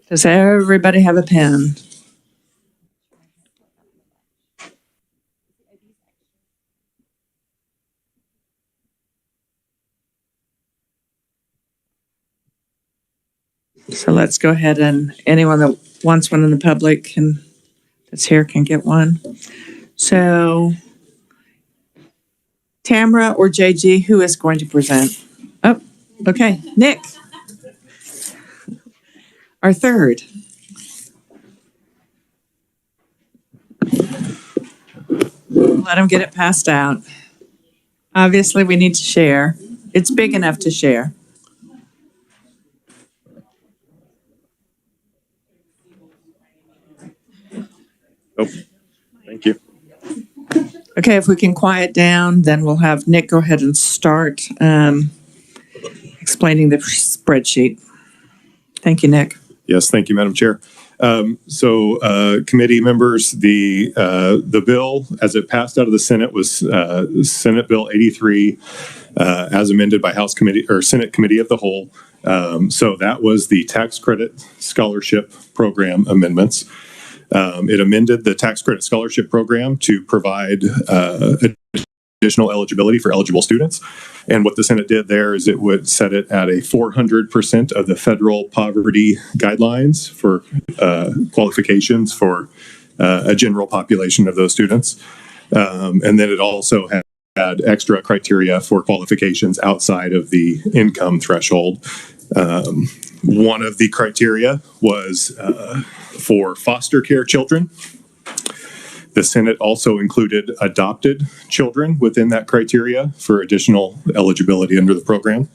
Does everybody have a pen? So let's go ahead, and anyone that wants one in the public that's here can get one. So Tamara or JG, who is going to present? Oh, okay, Nick. Our third. Let him get it passed out. Obviously, we need to share. It's big enough to share. Oh, thank you. Okay, if we can quiet down, then we'll have Nick go ahead and start explaining the spreadsheet. Thank you, Nick. Yes, thank you, Madam Chair. Committee members, the bill as it passed out of the Senate was Senate Bill 83, as amended by House Committee or Senate Committee of the Whole. So that was the tax credit scholarship program amendments. It amended the tax credit scholarship program to provide additional eligibility for eligible students. And what the Senate did there is it would set it at a 400% of the federal poverty guidelines for qualifications for a general population of those students. And then it also had extra criteria for qualifications outside of the income threshold. One of the criteria was for foster care children. The Senate also included adopted children within that criteria for additional eligibility under the program.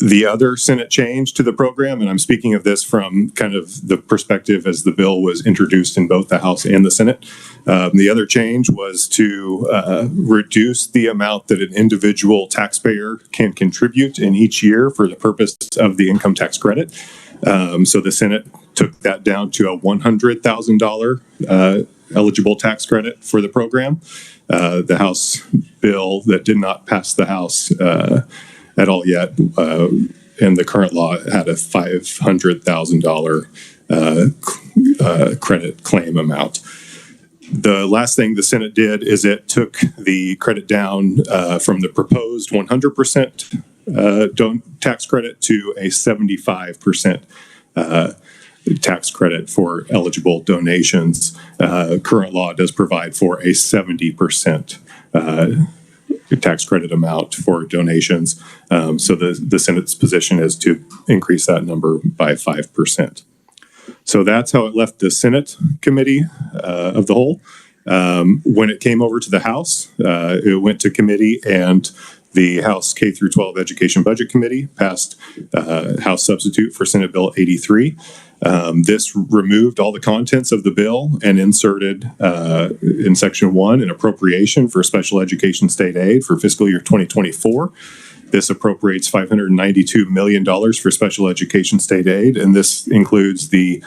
The other Senate change to the program, and I'm speaking of this from kind of the perspective as the bill was introduced in both the House and the Senate. The other change was to reduce the amount that an individual taxpayer can contribute in each year for the purpose of the income tax credit. So the Senate took that down to a $100,000 eligible tax credit for the program. The House bill that did not pass the House at all yet, and the current law had a $500,000 credit claim amount. The last thing the Senate did is it took the credit down from the proposed 100% tax credit to a 75% tax credit for eligible donations. Current law does provide for a 70% tax credit amount for donations. So the Senate's position is to increase that number by 5%. So that's how it left the Senate Committee of the Whole. When it came over to the House, it went to committee, and the House K-12 Education Budget Committee passed House substitute for Senate Bill 83. This removed all the contents of the bill and inserted in Section 1 an appropriation for special education state aid for fiscal year 2024. This appropriates $592 million for special education state aid, and this includes the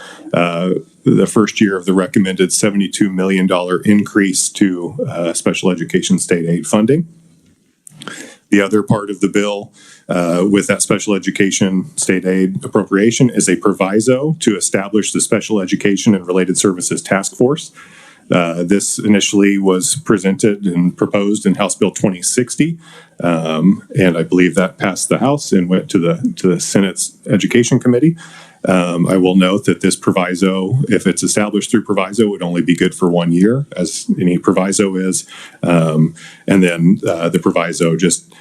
first year of the recommended $72 million increase to special education state aid funding. The other part of the bill with that special education state aid appropriation is a proviso to establish the Special Education and Related Services Task Force. This initially was presented and proposed in House Bill 2060, and I believe that passed the House and went to the Senate's Education Committee. I will note that this proviso, if it's established through proviso, would only be good for 1 year, as any proviso is. And then the proviso just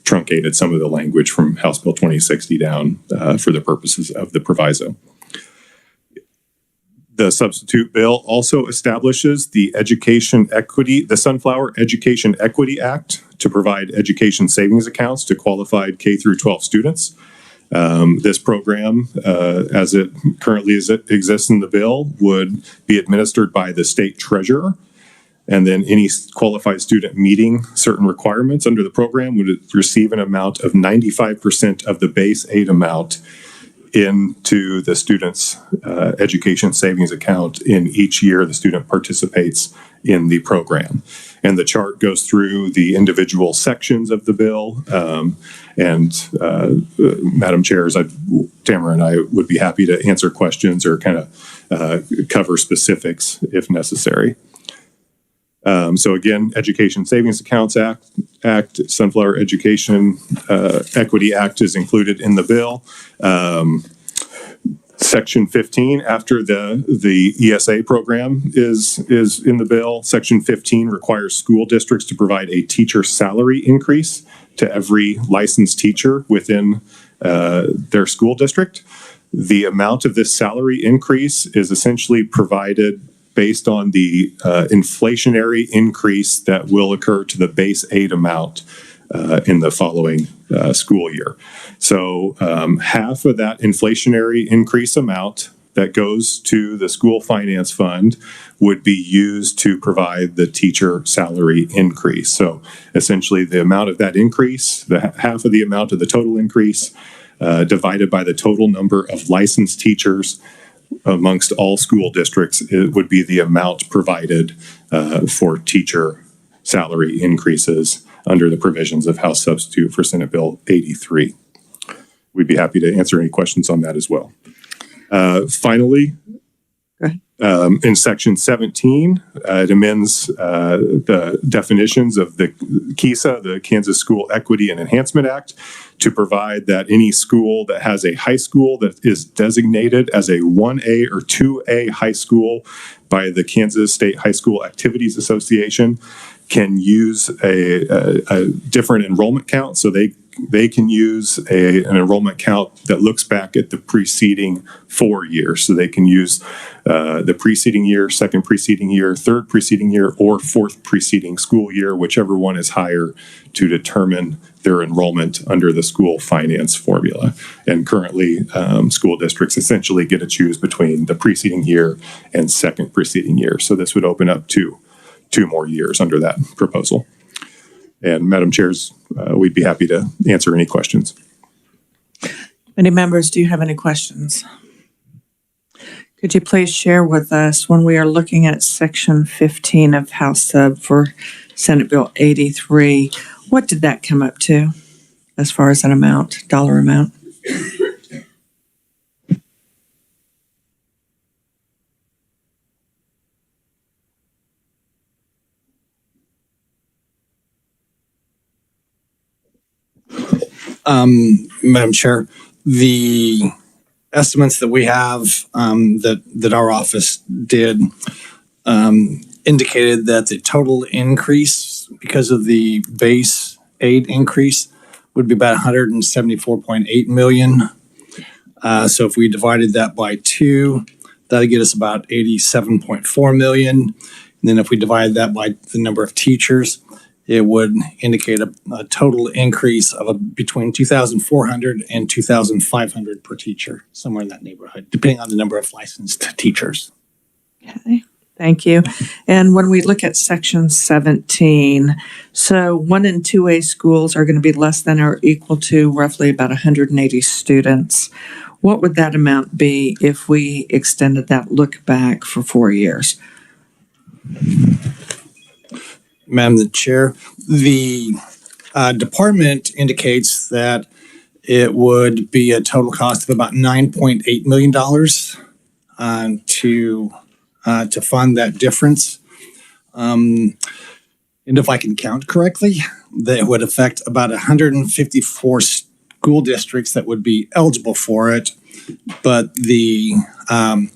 truncated some of the language from House Bill 2060 down for the purposes of the proviso. The substitute bill also establishes the Sunflower Education Equity Act to provide education savings accounts to qualified K-12 students. This program, as it currently exists in the bill, would be administered by the state treasurer. And then any qualified student meeting certain requirements under the program would receive an amount of 95% of the base aid amount into the student's education savings account in each year the student participates in the program. And the chart goes through the individual sections of the bill. Madam Chair, Tamara and I would be happy to answer questions or kind of cover specifics if necessary. So again, Education Savings Accounts Act, Sunflower Education Equity Act is included in the bill. Section 15, after the ESA program is in the bill, Section 15 requires school districts to provide a teacher salary increase to every licensed teacher within their school district. The amount of this salary increase is essentially provided based on the inflationary increase that will occur to the base aid amount in the following school year. So half of that inflationary increase amount that goes to the school finance fund would be used to provide the teacher salary increase. So essentially the amount of that increase, half of the amount of the total increase divided by the total number of licensed teachers amongst all school districts, it would be the amount provided for teacher salary increases under the provisions of House Substitute for Senate Bill 83. We'd be happy to answer any questions on that as well. Finally, in Section 17, it amends the definitions of the KESA, the Kansas School Equity and Enhancement Act, to provide that any school that has a high school that is designated as a 1A or 2A high school by the Kansas State High School Activities Association can use a different enrollment count. So they can use an enrollment count that looks back at the preceding 4 years. So they can use the preceding year, second preceding year, third preceding year, or fourth preceding school year, whichever one is higher, to determine their enrollment under the school finance formula. And currently, school districts essentially get to choose between the preceding year and second preceding year. So this would open up to 2 more years under that proposal. And Madam Chairs, we'd be happy to answer any questions. Any members, do you have any questions? Could you please share with us, when we are looking at Section 15 of House Sub for Senate Bill 83, what did that come up to as far as an amount, dollar amount? Madam Chair, the estimates that we have that our office did indicated that the total increase because of the base aid increase would be about 174.8 million. So if we divided that by 2, that'd get us about 87.4 million. And then if we divide that by the number of teachers, it would indicate a total increase of between 2,400 and 2,500 per teacher, somewhere in that neighborhood, depending on the number of licensed teachers. Okay, thank you. And when we look at Section 17, so 1 and 2A schools are going to be less than or equal to roughly about 180 students. What would that amount be if we extended that look back for 4 years? Madam the Chair, the department indicates that it would be a total cost of about $9.8 million to fund that difference. And if I can count correctly, that would affect about 154 school districts that would be eligible for it. But the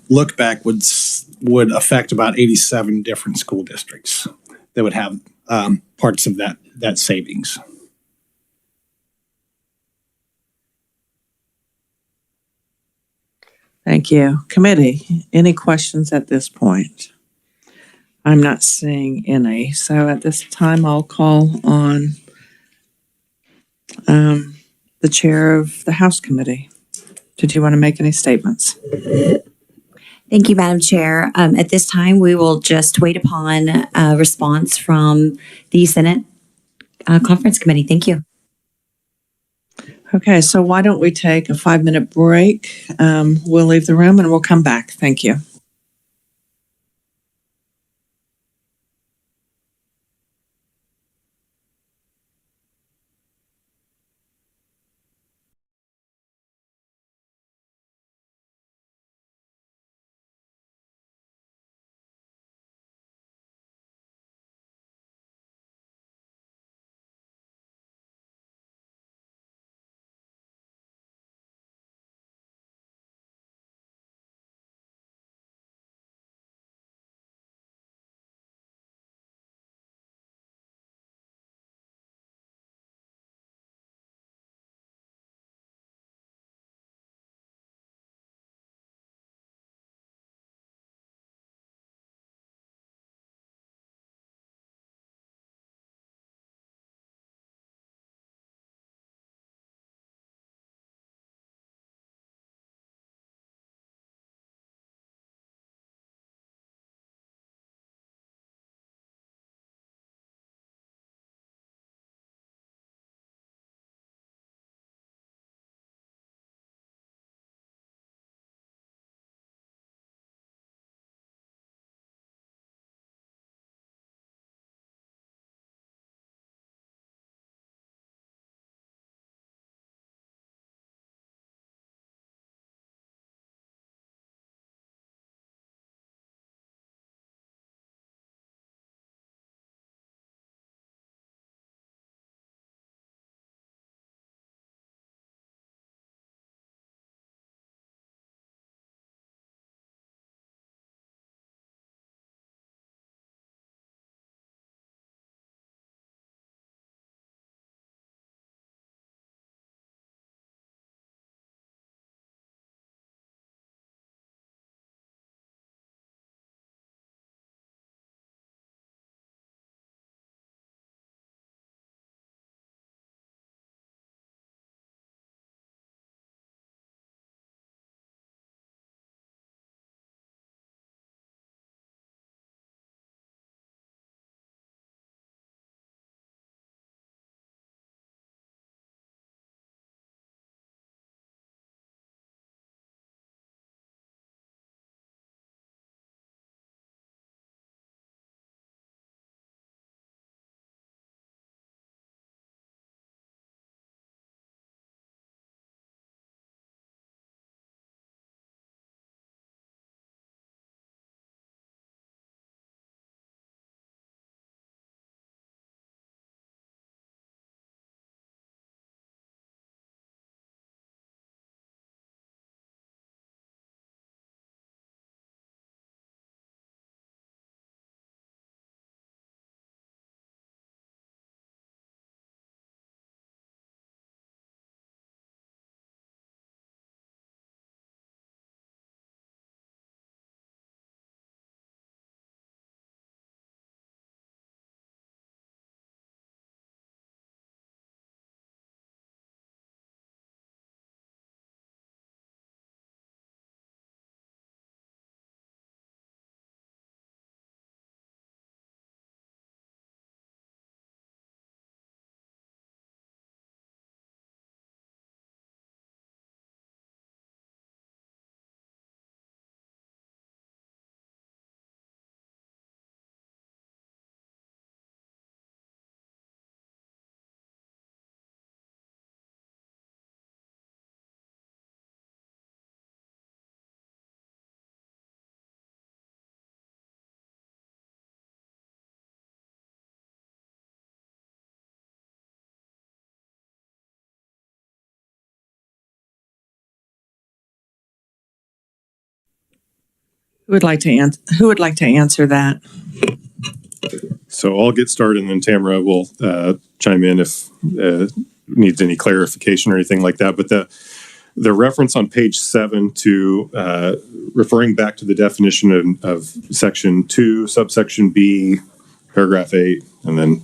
look back would affect about 87 different school districts that would have parts of that savings. Thank you. Committee, any questions at this point? I'm not seeing any. So at this time, I'll call on the chair of the House Committee. Did you want to make any statements? Thank you, Madam Chair. At this time, we will just wait upon a response from the Senate Conference Committee. Thank you. Okay, so why don't we take a 5-minute break? We'll leave the room and we'll come back. Thank you. Who would like to answer that? So I'll get started, and then Tamara will chime in if needs any clarification or anything like that. But the reference on page 7 to referring back to the definition of section 2, subsection B, paragraph 8, and then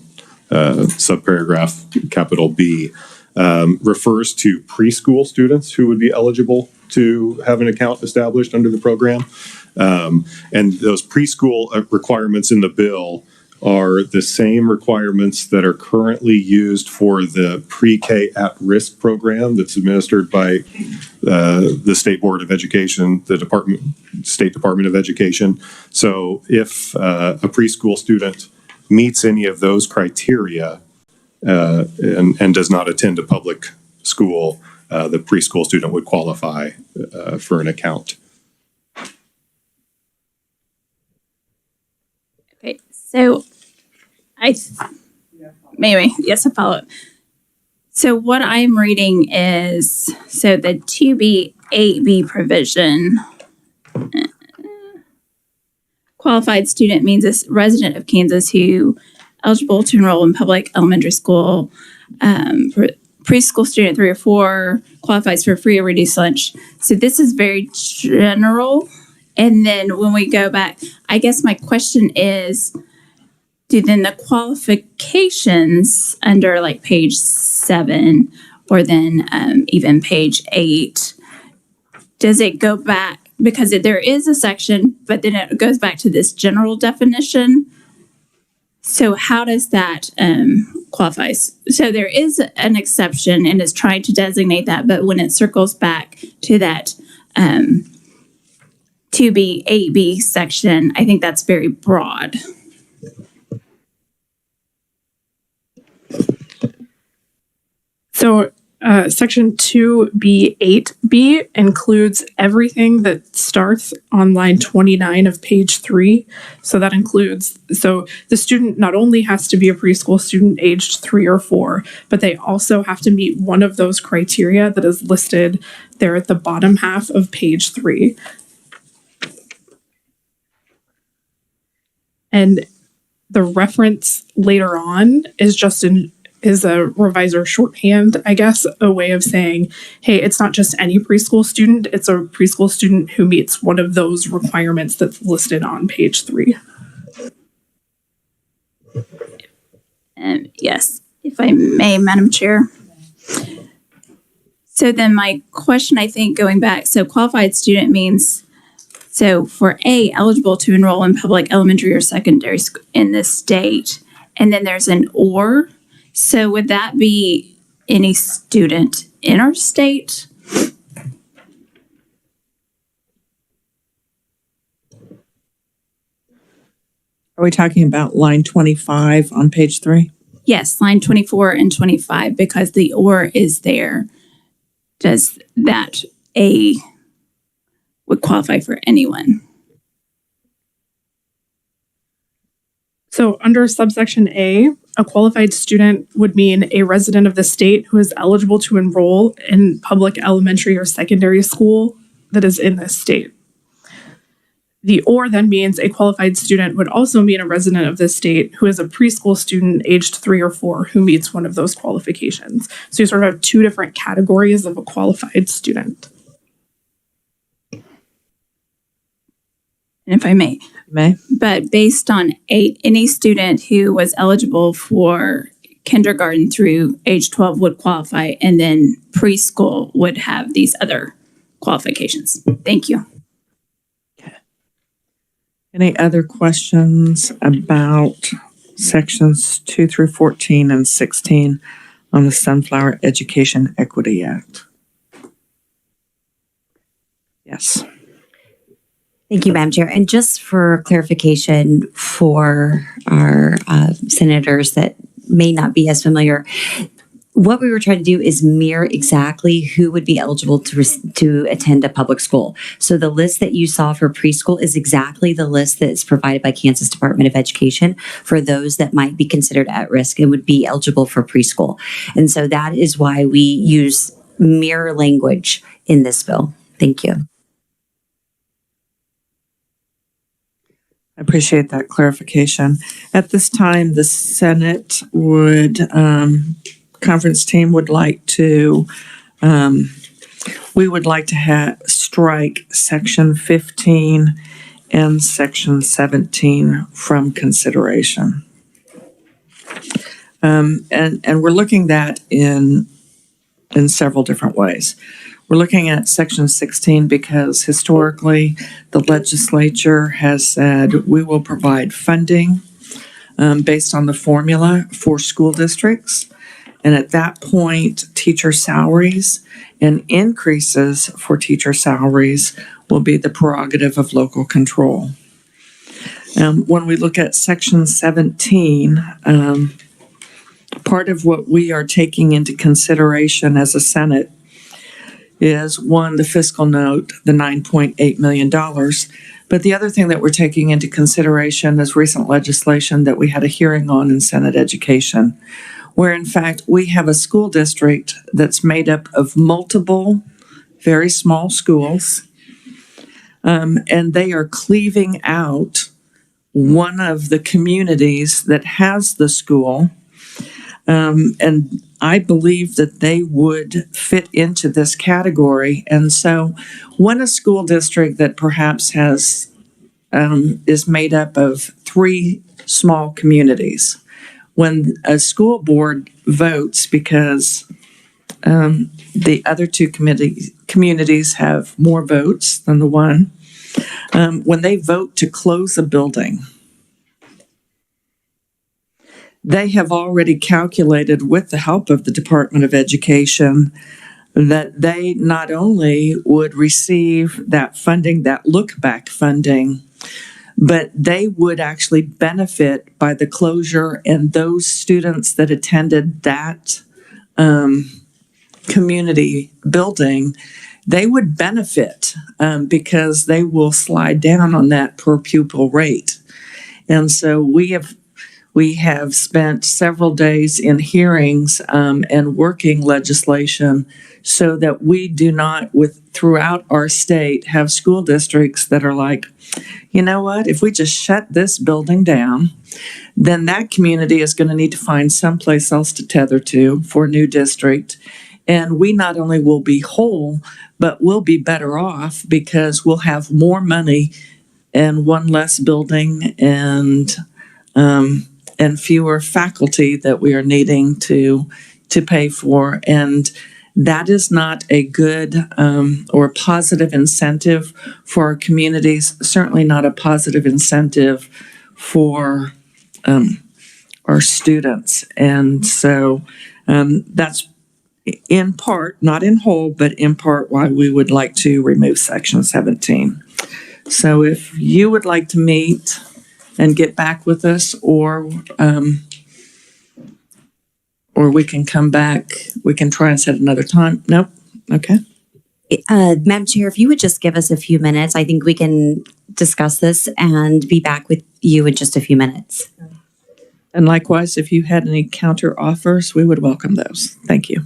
subparagraph capital B refers to preschool students who would be eligible to have an account established under the program. And those preschool requirements in the bill are the same requirements that are currently used for the pre-K at-risk program that's administered by the State Board of Education, the State Department of Education. So if a preschool student meets any of those criteria and does not attend a public school, the preschool student would qualify for an account. Okay, so yes, a follow-up. So what I'm reading is, so the 2B, 8B provision, qualified student means a resident of Kansas who eligible to enroll in public elementary school, preschool student 3 or 4 qualifies for free or reduced lunch. So this is very general. And then when we go back, I guess my question is, do then the qualifications under like page 7 or then even page 8, does it go back? Because there is a section, but then it goes back to this general definition. So how does that qualify? So there is an exception and it's trying to designate that, but when it circles back to that 2B, 8B section, I think that's very broad. So section 2B8B includes everything that starts on line 29 of page 3. So that includes, so the student not only has to be a preschool student aged 3 or 4, but they also have to meet one of those criteria that is listed there at the bottom half of page 3. And the reference later on is just is a revisor shorthand, I guess, a way of saying, hey, it's not just any preschool student, it's a preschool student who meets one of those requirements that's listed on page 3. Yes, if I may, Madam Chair. So then my question, I think, going back, so qualified student means, so for A, eligible to enroll in public elementary or secondary school in this state, and then there's an or. So would that be any student in our state? Are we talking about line 25 on page 3? Yes, line 24 and 25, because the or is there. Does that A would qualify for anyone? So under subsection A, a qualified student would mean a resident of the state who is eligible to enroll in public elementary or secondary school that is in this state. The or then means a qualified student would also mean a resident of the state who is a preschool student aged 3 or 4 who meets one of those qualifications. So you sort of have 2 different categories of a qualified student. And if I may. May. But based on any student who was eligible for kindergarten through age 12 would qualify, and then preschool would have these other qualifications. Thank you. Any other questions about sections 2 through 14 and 16 on the Sunflower Education Equity Act? Yes. Thank you, Madam Chair. And just for clarification for our senators that may not be as familiar, what we were trying to do is mirror exactly who would be eligible to attend a public school. So the list that you saw for preschool is exactly the list that is provided by Kansas Department of Education for those that might be considered at risk and would be eligible for preschool. And so that is why we use mirror language in this bill. Thank you. Appreciate that clarification. At this time, the Senate conference team would like to, we would like to strike section 15 and section 17 from consideration. And we're looking at in several different ways. We're looking at section 16 because historically the legislature has said we will provide funding based on the formula for school districts. And at that point, teacher salaries and increases for teacher salaries will be the prerogative of local control. When we look at section 17, part of what we are taking into consideration as a Senate is one, the fiscal note, the $9.8 million. But the other thing that we're taking into consideration is recent legislation that we had a hearing on in Senate Education, where in fact we have a school district that's made up of multiple very small schools, and they are cleaving out one of the communities that has the school. And I believe that they would fit into this category. And so when a school district that perhaps has is made up of 3 small communities, when a school board votes because the other 2 communities have more votes than the one, when they vote to close a building, they have already calculated with the help of the Department of Education that they not only would receive that funding, that look-back funding, but they would actually benefit by the closure, and those students that attended that community building, they would benefit because they will slide down on that per pupil rate. And so we have spent several days in hearings and working legislation so that we do not, throughout our state, have school districts that are like, you know what, if we just shut this building down, then that community is going to need to find someplace else to tether to for a new district. And we not only will be whole, but we'll be better off because we'll have more money and one less building and fewer faculty that we are needing to pay for. And that is not a good or positive incentive for our communities, certainly not a positive incentive for our students. And so that's in part, not in whole, but in part why we would like to remove section 17. So if you would like to meet and get back with us, or we can come back. We can try and set another time. Nope. Okay. Madam Chair, if you would just give us a few minutes, I think we can discuss this and be back with you in just a few minutes. And likewise, if you had any counter offers, we would welcome those. Thank you.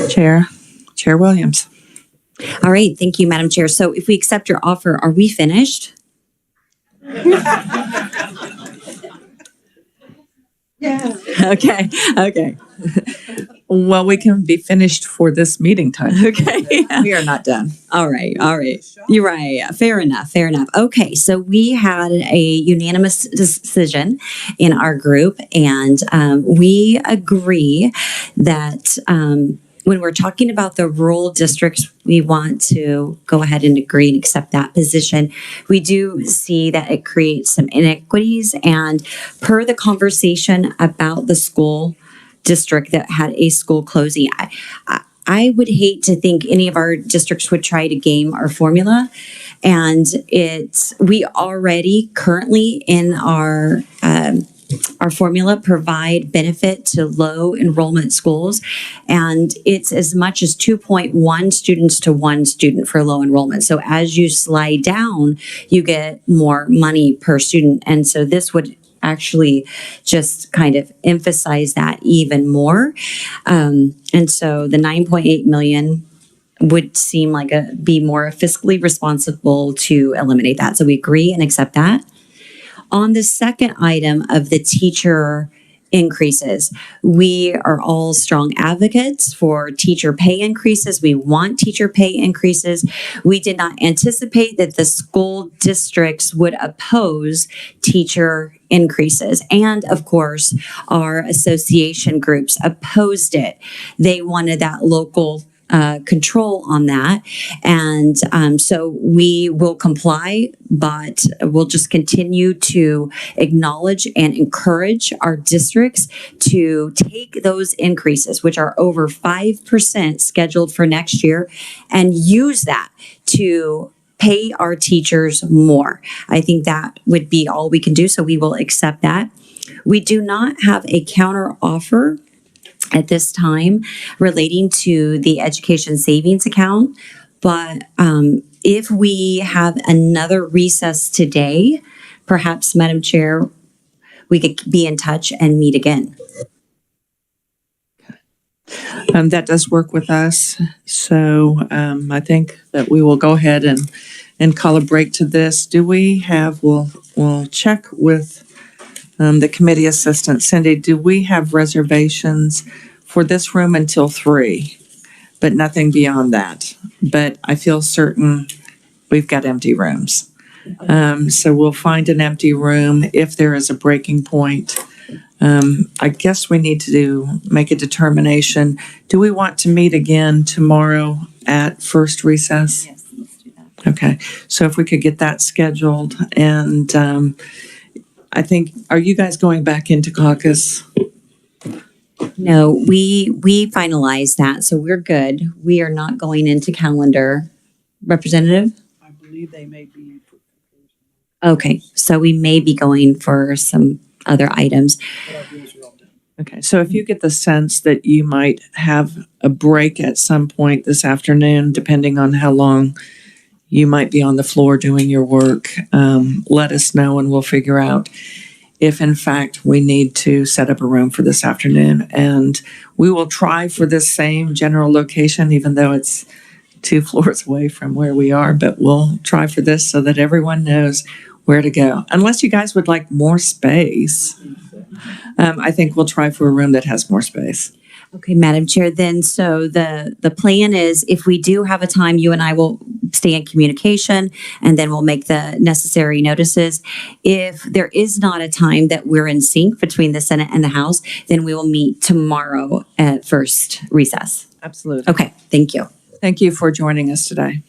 Chair Williams. All right, thank you, Madam Chair. So if we accept your offer, are we finished? Yeah. Okay. Well, we can be finished for this meeting time. Okay. We are not done. All right. You're right. Fair enough. Okay, so we had a unanimous decision in our group, and we agree that when we're talking about the rural districts, we want to go ahead and agree and accept that position. We do see that it creates some inequities, and per the conversation about the school district that had a school closing, I would hate to think any of our districts would try to game our formula. And we already currently in our formula provide benefit to low enrollment schools. And it's as much as 2.1 students to 1 student for low enrollment. So as you slide down, you get more money per student. And so this would actually just kind of emphasize that even more. And so the 9.8 million would seem like be more fiscally responsible to eliminate that. So we agree and accept that. On the second item of the teacher increases, we are all strong advocates for teacher pay increases. We want teacher pay increases. We did not anticipate that the school districts would oppose teacher increases. And of course, our association groups opposed it. They wanted that local control on that. And so we will comply, but we'll just continue to acknowledge and encourage our districts to take those increases, which are over 5% scheduled for next year, and use that to pay our teachers more. I think that would be all we can do. So we will accept that. We do not have a counter offer at this time relating to the education savings account. But if we have another recess today, perhaps, Madam Chair, we could be in touch and meet again. That does work with us. So I think that we will go ahead and call a break to this. Do we have, we'll check with the committee assistant. Cindy, do we have reservations for this room until 3, but nothing beyond that? But I feel certain we've got empty rooms. So we'll find an empty room if there is a breaking point. I guess we need to make a determination. Do we want to meet again tomorrow at first recess? Yes, let's do that. Okay, so if we could get that scheduled. And I think, are you guys going back into caucus? No, we finalized that, so we're good. We are not going into calendar. Representative? I believe they may be. Okay, so we may be going for some other items. Okay, so if you get the sense that you might have a break at some point this afternoon, depending on how long you might be on the floor doing your work, let us know and we'll figure out if in fact we need to set up a room for this afternoon. And we will try for this same general location, even though it's 2 floors away from where we are, but we'll try for this so that everyone knows where to go. Unless you guys would like more space, I think we'll try for a room that has more space. Okay, Madam Chair, then so the plan is if we do have a time, you and I will stay in communication and then we'll make the necessary notices. If there is not a time that we're in sync between the Senate and the House, then we will meet tomorrow at first recess. Absolutely. Okay, thank you. Thank you for joining us today.